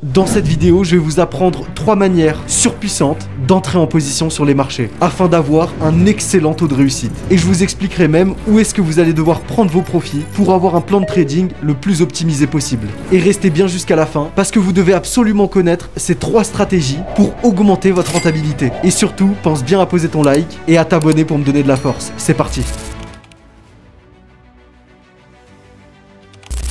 Dans cette vidéo, je vais vous apprendre 3 manières surpuissantes d'entrer en position sur les marchés afin d'avoir un excellent taux de réussite. Et je vous expliquerai même où est-ce que vous allez devoir prendre vos profits pour avoir un plan de trading le plus optimisé possible. Et restez bien jusqu'à la fin parce que vous devez absolument connaître ces 3 stratégies pour augmenter votre rentabilité. Et surtout, pense bien à poser ton like et à t'abonner pour me donner de la force. C'est parti!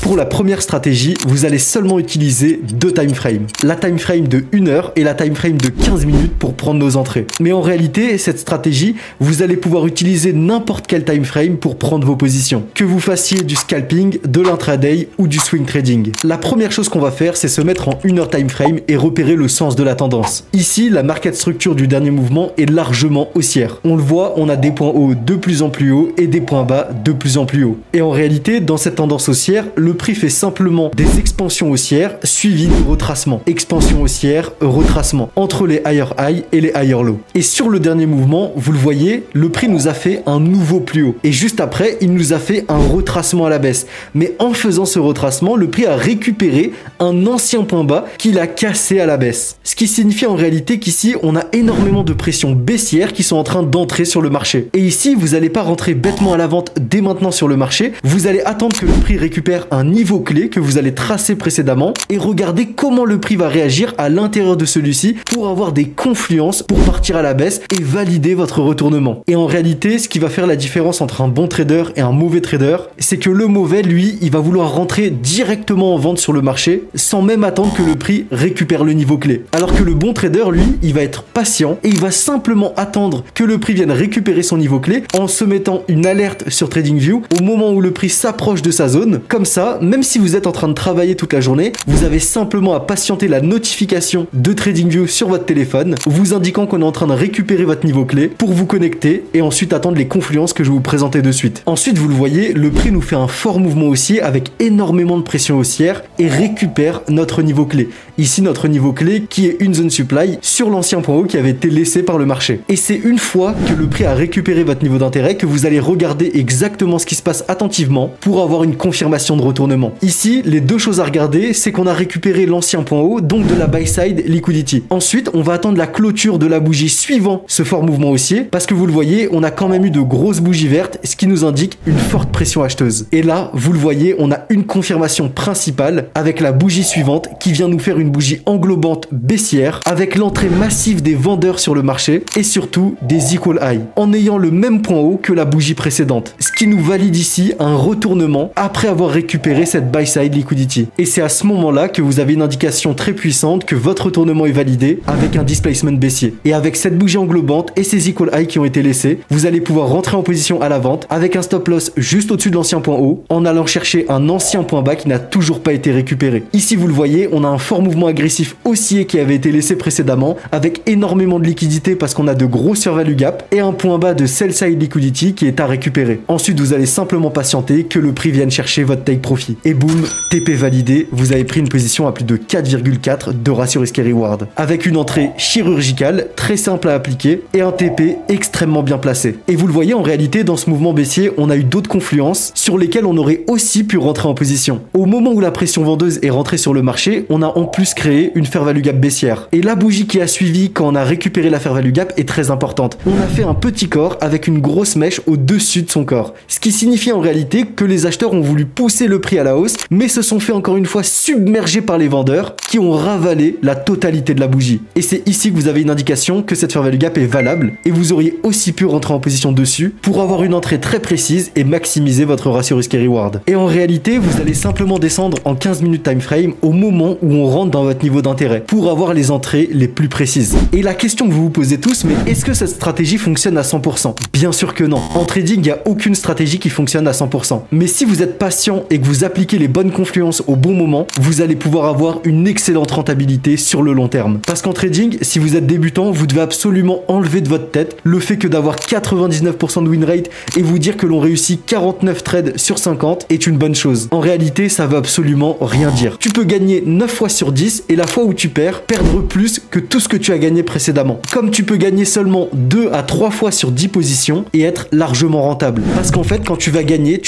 Pour la première stratégie, vous allez seulement utiliser 2 time frames. La time frame de 1 heure et la time frame de 15 minutes pour prendre nos entrées. Mais en réalité, cette stratégie, vous allez pouvoir utiliser n'importe quel time frame pour prendre vos positions. Que vous fassiez du scalping, de l'intraday ou du swing trading. La première chose qu'on va faire, c'est se mettre en 1 heure time frame et repérer le sens de la tendance. Ici, la market structure du dernier mouvement est largement haussière. On le voit, on a des points hauts de plus en plus hauts et des points bas de plus en plus hauts. Et en réalité, dans cette tendance haussière, le prix fait simplement des expansions haussières suivies de retracements. Expansion haussière, retracement entre les higher high et les higher low. Et sur le dernier mouvement, vous le voyez, le prix nous a fait un nouveau plus haut. Et juste après, il nous a fait un retracement à la baisse. Mais en faisant ce retracement, le prix a récupéré un ancien point bas qu'il a cassé à la baisse. Ce qui signifie en réalité qu'ici, on a énormément de pressions baissières qui sont en train d'entrer sur le marché. Et ici, vous n'allez pas rentrer bêtement à la vente dès maintenant sur le marché. Vous allez attendre que le prix récupère un niveau clé que vous allez tracer précédemment et regarder comment le prix va réagir à l'intérieur de celui-ci pour avoir des confluences pour partir à la baisse et valider votre retournement. Et en réalité, ce qui va faire la différence entre un bon trader et un mauvais trader, c'est que le mauvais, lui, il va vouloir rentrer directement en vente sur le marché sans même attendre que le prix récupère le niveau clé. Alors que le bon trader, lui, il va être patient et il va simplement attendre que le prix vienne récupérer son niveau clé en se mettant une alerte sur TradingView au moment où le prix s'approche de sa zone. Comme ça, même si vous êtes en train de travailler toute la journée, vous avez simplement à patienter la notification de TradingView sur votre téléphone, vous indiquant qu'on est en train de récupérer votre niveau clé pour vous connecter et ensuite attendre les confluences que je vais vous présenter de suite. Ensuite, vous le voyez, le prix nous fait un fort mouvement haussier avec énormément de pression haussière et récupère notre niveau clé. Ici, notre niveau clé qui est une zone supply sur l'ancien point haut qui avait été laissé par le marché. Et c'est une fois que le prix a récupéré votre niveau d'intérêt que vous allez regarder exactement ce qui se passe attentivement pour avoir une confirmation de retournement. Ici, les 2 choses à regarder, c'est qu'on a récupéré l'ancien point haut, donc de la buy side liquidity. Ensuite, on va attendre la clôture de la bougie suivant ce fort mouvement haussier, parce que vous le voyez, on a quand même eu de grosses bougies vertes, ce qui nous indique une forte pression acheteuse. Et là, vous le voyez, on a une confirmation principale avec la bougie suivante qui vient nous faire une bougie englobante baissière avec l'entrée massive des vendeurs sur le marché et surtout des equal high, en ayant le même point haut que la bougie précédente. Ce qui nous valide ici un retournement après avoir récupéré cette buy side liquidity. Et c'est à ce moment-là que vous avez une indication très puissante que votre retournement est validé avec un displacement baissier. Et avec cette bougie englobante et ces equal high qui ont été laissés, vous allez pouvoir rentrer en position à la vente avec un stop loss juste au-dessus de l'ancien point haut en allant chercher un ancien point bas qui n'a toujours pas été récupéré. Ici, vous le voyez, on a un fort mouvement agressif haussier qui avait été laissé précédemment avec énormément de liquidité parce qu'on a de gros survalue gap et un point bas de sell side liquidity qui est à récupérer. Ensuite, vous allez simplement patienter que le prix vienne chercher votre take profit. Et boum, TP validé, vous avez pris une position à plus de 4,4 de ratio risque reward. Avec une entrée chirurgicale, très simple à appliquer et un TP extrêmement bien placé. Et vous le voyez, en réalité, dans ce mouvement baissier, on a eu d'autres confluences sur lesquelles on aurait aussi pu rentrer en position. Au moment où la pression vendeuse est rentrée sur le marché, on a en plus créé une fair value gap baissière. Et la bougie qui a suivi quand on a récupéré la fair value gap est très importante. On a fait un petit corps avec une grosse mèche au-dessus de son corps. Ce qui signifie en réalité que les acheteurs ont voulu pousser le prix à la hausse, mais se sont fait encore une fois submergés par les vendeurs qui ont ravalé la totalité de la bougie. Et c'est ici que vous avez une indication que cette fair value gap est valable et vous auriez aussi pu rentrer en position dessus pour avoir une entrée très précise et maximiser votre ratio risque reward. Et en réalité, vous allez simplement descendre en 15 minutes time frame au moment où on rentre dans votre niveau d'intérêt pour avoir les entrées les plus précises. Et la question que vous vous posez tous, mais est-ce que cette stratégie fonctionne à 100%? Bien sûr que non. En trading, il n'y a aucune stratégie qui fonctionne à 100%. Mais si vous êtes patient et que vous appliquez les bonnes confluences au bon moment, vous allez pouvoir avoir une excellente rentabilité sur le long terme. Parce qu'en trading, si vous êtes débutant, vous devez absolument enlever de votre tête le fait que d'avoir 99% de win rate et vous dire que l'on réussit 49 trades sur 50 est une bonne chose. En réalité, ça veut absolument rien dire. Tu peux gagner 9 fois sur 10 et la fois où tu perds, perdre plus que tout ce que tu as gagné précédemment. Comme tu peux gagner seulement 2 à 3 fois sur 10 positions et être largement rentable. Parce qu'en fait, quand tu vas gagner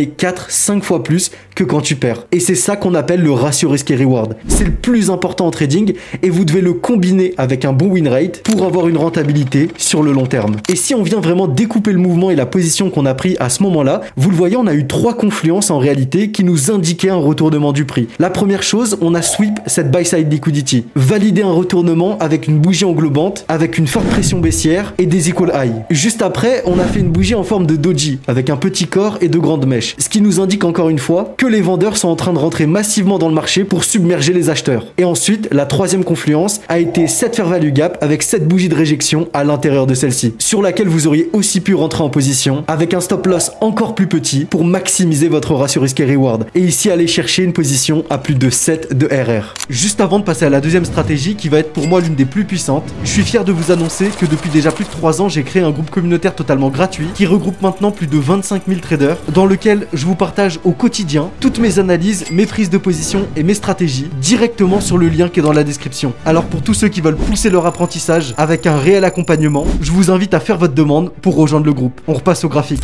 4, 5 fois plus que quand tu perds. Et c'est ça qu'on appelle le ratio risque et reward. C'est le plus important en trading et vous devez le combiner avec un bon win rate pour avoir une rentabilité sur le long terme. Et si on vient vraiment découper le mouvement et la position qu'on a pris à ce moment-là, vous le voyez, on a eu 3 confluences en réalité qui nous indiquaient un retournement du prix. La première chose, on a sweep cette buy side liquidity, valider un retournement avec une bougie englobante, avec une forte pression baissière et des equal high. Juste après, on a fait une bougie en forme de doji avec un petit corps et de grandes mèches, ce qui nous indique encore une fois que les vendeurs sont en train de rentrer massivement dans le marché pour submerger les acheteurs. Et ensuite, la troisième confluence a été cette fair value gap avec cette bougie de réjection à l'intérieur de celle-ci, sur laquelle vous auriez aussi pu rentrer en position avec un stop loss encore plus petit pour maximiser votre ratio risque et reward. Et ici, aller chercher une position à plus de 7 de RR. Juste avant de passer à la deuxième stratégie qui va être pour moi l'une des plus puissantes, je suis fier de vous annoncer que depuis déjà plus de 3 ans, j'ai créé un groupe communautaire totalement gratuit qui regroupe maintenant plus de 25 000 traders dans lequel je vous partage au quotidien toutes mes analyses, mes prises de position et mes stratégies directement sur le lien qui est dans la description. Alors pour tous ceux qui veulent pousser leur apprentissage avec un réel accompagnement, je vous invite à faire votre demande pour rejoindre le groupe. On repasse au graphique.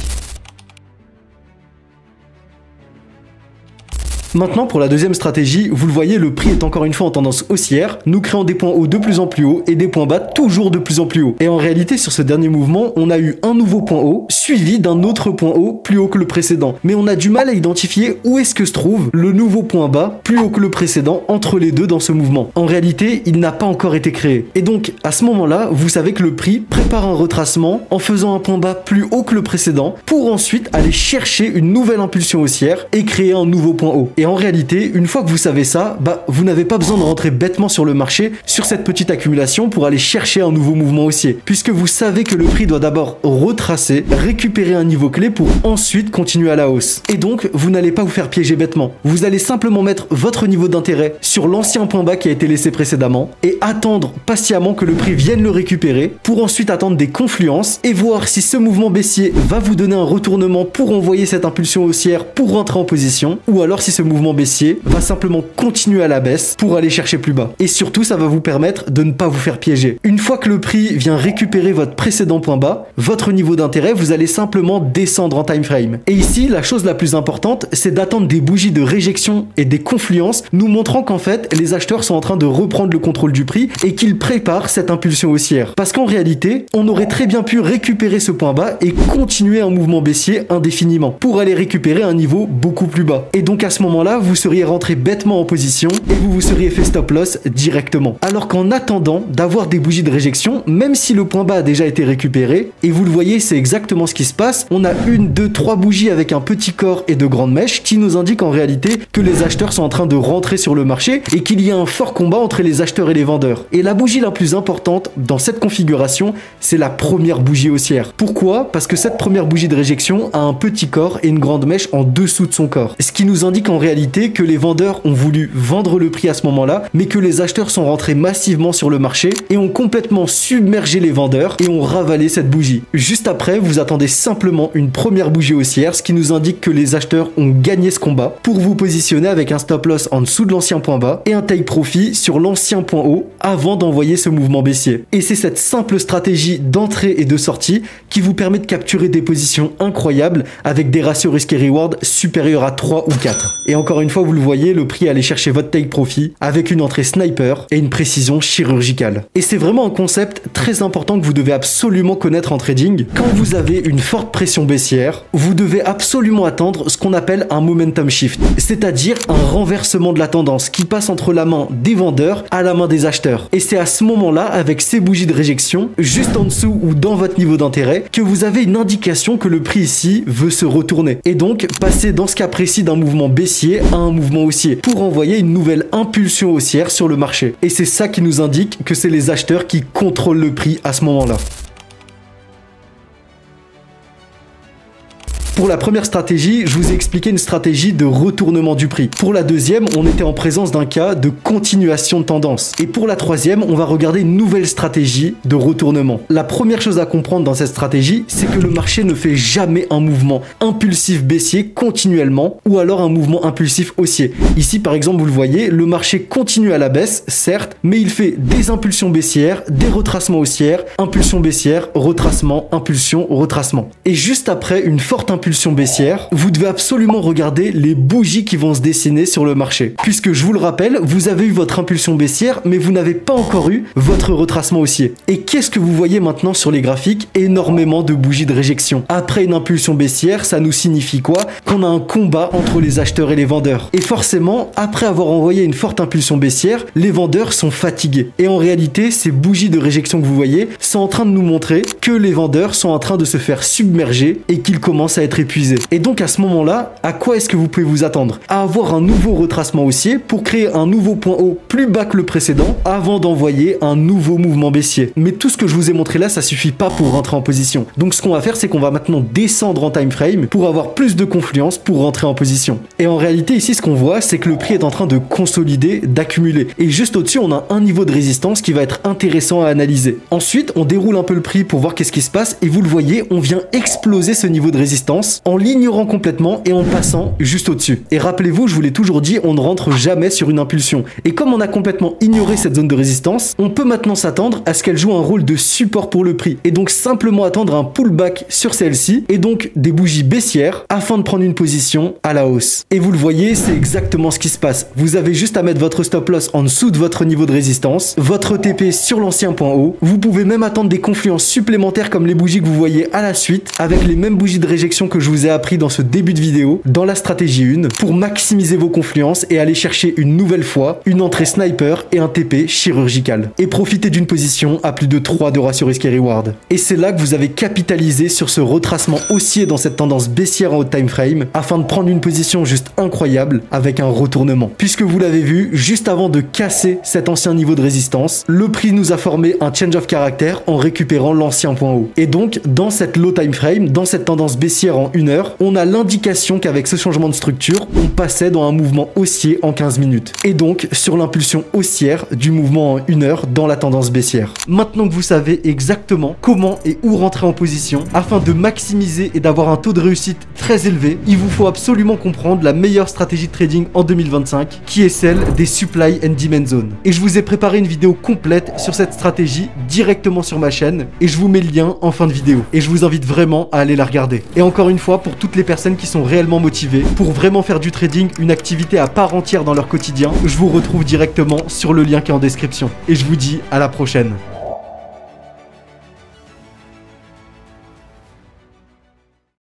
Maintenant, pour la deuxième stratégie, vous le voyez, le prix est encore une fois en tendance haussière, nous créons des points hauts de plus en plus haut et des points bas toujours de plus en plus haut. Et en réalité, sur ce dernier mouvement, on a eu un nouveau point haut suivi d'un autre point haut plus haut que le précédent. Mais on a du mal à identifier où est-ce que se trouve le nouveau point bas plus haut que le précédent entre les deux dans ce mouvement. En réalité, il n'a pas encore été créé. Et donc, à ce moment-là, vous savez que le prix prépare un retracement en faisant un point bas plus haut que le précédent pour ensuite aller chercher une nouvelle impulsion haussière et créer un nouveau point haut. Et en réalité, une fois que vous savez ça, vous n'avez pas besoin de rentrer bêtement sur le marché sur cette petite accumulation pour aller chercher un nouveau mouvement haussier, puisque vous savez que le prix doit d'abord retracer, récupérer un niveau clé pour ensuite continuer à la hausse. Et donc, vous n'allez pas vous faire piéger bêtement. Vous allez simplement mettre votre niveau d'intérêt sur l'ancien point bas qui a été laissé précédemment et attendre patiemment que le prix vienne le récupérer pour ensuite attendre des confluences et voir si ce mouvement baissier va vous donner un retournement pour envoyer cette impulsion haussière pour rentrer en position, ou alors si ce mouvement baissier va simplement continuer à la baisse pour aller chercher plus bas. Et surtout, ça va vous permettre de ne pas vous faire piéger. Une fois que le prix vient récupérer votre précédent point bas, votre niveau d'intérêt, vous allez simplement descendre en time frame. Et ici, la chose la plus importante, c'est d'attendre des bougies de réjection et des confluences nous montrant qu'en fait, les acheteurs sont en train de reprendre le contrôle du prix et qu'ils préparent cette impulsion haussière. Parce qu'en réalité, on aurait très bien pu récupérer ce point bas et continuer un mouvement baissier indéfiniment pour aller récupérer un niveau beaucoup plus bas. Et donc à ce moment-là, vous seriez rentré bêtement en position et vous vous seriez fait stop loss directement. Alors qu'en attendant d'avoir des bougies de réjection, même si le point bas a déjà été récupéré, et vous le voyez, c'est exactement ce qui se passe, on a 1, 2, 3 bougies avec un petit corps et de grandes mèches qui nous indiquent en réalité que les acheteurs sont en train de rentrer sur le marché et qu'il y a un fort combat entre les acheteurs et les vendeurs. Et la bougie la plus importante dans cette configuration, c'est la première bougie haussière. Pourquoi? Parce que cette première bougie de réjection a un petit corps et une grande mèche en dessous de son corps. Ce qui nous indique en réalité que les vendeurs ont voulu vendre le prix à ce moment-là, mais que les acheteurs sont rentrés massivement sur le marché et ont complètement submergé les vendeurs et ont ravalé cette bougie. Juste après, vous attendez simplement une première bougie haussière, ce qui nous indique que les acheteurs ont gagné ce combat pour vous positionner avec un stop loss en dessous de l'ancien point bas et un take profit sur l'ancien point haut avant d'envoyer ce mouvement baissier. Et c'est cette simple stratégie d'entrée et de sortie qui vous permet de capturer des positions incroyables avec des ratios risque et reward supérieurs à 3 ou 4. Et encore une fois, vous le voyez, le prix allait chercher votre take profit avec une entrée sniper et une précision chirurgicale. Et c'est vraiment un concept très important que vous devez absolument connaître en trading. Quand vous avez une forte pression baissière, vous devez absolument attendre ce qu'on appelle un momentum shift, c'est-à-dire un renversement de la tendance qui passe entre la main des vendeurs à la main des acheteurs. Et c'est à ce moment-là, avec ces bougies de réjection, juste en dessous ou dans votre niveau d'intérêt, que vous avez une indication que le prix ici veut se retourner. Et donc, passer dans ce cas précis d'un mouvement baissier à un mouvement haussier pour envoyer une nouvelle impulsion haussière sur le marché. Et c'est ça qui nous indique que c'est les acheteurs qui contrôlent le prix à ce moment-là. Pour la première stratégie, je vous ai expliqué une stratégie de retournement du prix. Pour la deuxième, on était en présence d'un cas de continuation de tendance. Et pour la troisième, on va regarder une nouvelle stratégie de retournement. La première chose à comprendre dans cette stratégie, c'est que le marché ne fait jamais un mouvement impulsif baissier continuellement ou alors un mouvement impulsif haussier. Ici, par exemple, vous le voyez, le marché continue à la baisse, certes, mais il fait des impulsions baissières, des retracements haussières, impulsion baissière, retracement, impulsion, retracement. Et juste après une forte impulsion impulsion baissière, vous devez absolument regarder les bougies qui vont se dessiner sur le marché. Puisque je vous le rappelle, vous avez eu votre impulsion baissière, mais vous n'avez pas encore eu votre retracement haussier. Et qu'est-ce que vous voyez maintenant sur les graphiques? Énormément de bougies de réjection. Après une impulsion baissière, ça nous signifie quoi? Qu'on a un combat entre les acheteurs et les vendeurs. Et forcément, après avoir envoyé une forte impulsion baissière, les vendeurs sont fatigués. Et en réalité, ces bougies de réjection que vous voyez sont en train de nous montrer que les vendeurs sont en train de se faire submerger et qu'ils commencent à être épuisés. Et donc à ce moment-là, à quoi est-ce que vous pouvez vous attendre? À avoir un nouveau retracement haussier pour créer un nouveau point haut plus bas que le précédent avant d'envoyer un nouveau mouvement baissier. Mais tout ce que je vous ai montré là, ça suffit pas pour rentrer en position. Donc ce qu'on va faire, c'est qu'on va maintenant descendre en time frame pour avoir plus de confluence pour rentrer en position. Et en réalité, ici, ce qu'on voit, c'est que le prix est en train de consolider, d'accumuler. Et juste au-dessus, on a un niveau de résistance qui va être intéressant à analyser. Ensuite, on déroule un peu le prix pour voir qu'est-ce qui se passe. Et vous le voyez, on vient exploser ce niveau de résistance en l'ignorant complètement et en passant juste au-dessus. Et rappelez-vous, je vous l'ai toujours dit, on ne rentre jamais sur une impulsion. Et comme on a complètement ignoré cette zone de résistance, on peut maintenant s'attendre à ce qu'elle joue un rôle de support pour le prix. Et donc simplement attendre un pullback sur celle-ci et donc des bougies baissières afin de prendre une position à la hausse. Et vous le voyez, c'est exactement ce qui se passe. Vous avez juste à mettre votre stop loss en dessous de votre niveau de résistance, votre TP sur l'ancien point haut. Vous pouvez même attendre des confluences supplémentaires comme les bougies que vous voyez à la suite avec les mêmes bougies de réjection que je vous ai appris dans ce début de vidéo dans la stratégie 1 pour maximiser vos confluences et aller chercher une nouvelle fois une entrée sniper et un TP chirurgical. Et profiter d'une position à plus de 3 de ratio risque et reward. Et c'est là que vous avez capitalisé sur ce retracement haussier dans cette tendance baissière en haut time frame afin de prendre une position juste incroyable avec un retournement. Puisque vous l'avez vu, juste avant de casser cet ancien niveau de résistance, le prix nous a formé un change of character en récupérant l'ancien point haut. Et donc, dans cette low time frame, dans cette tendance baissière en 1 heure, on a l'indication qu'avec ce changement de structure, on passait dans un mouvement haussier en 15 minutes. Et donc, sur l'impulsion haussière du mouvement en 1 heure dans la tendance baissière. Maintenant que vous savez exactement comment et où rentrer en position, afin de maximiser et d'avoir un taux de réussite très élevé, il vous faut absolument comprendre la meilleure stratégie de trading en 2025, qui est celle des supply and demand zones. Et je vous ai préparé une vidéo complète sur cette stratégie directement sur ma chaîne, et je vous mets le lien en fin de vidéo. Et je vous invite vraiment à aller la regarder. Et encore une fois, pour toutes les personnes qui sont réellement motivées, pour vraiment faire du trading une activité à part entière dans leur quotidien, je vous retrouve directement sur le lien qui est en description. Et je vous dis à la prochaine.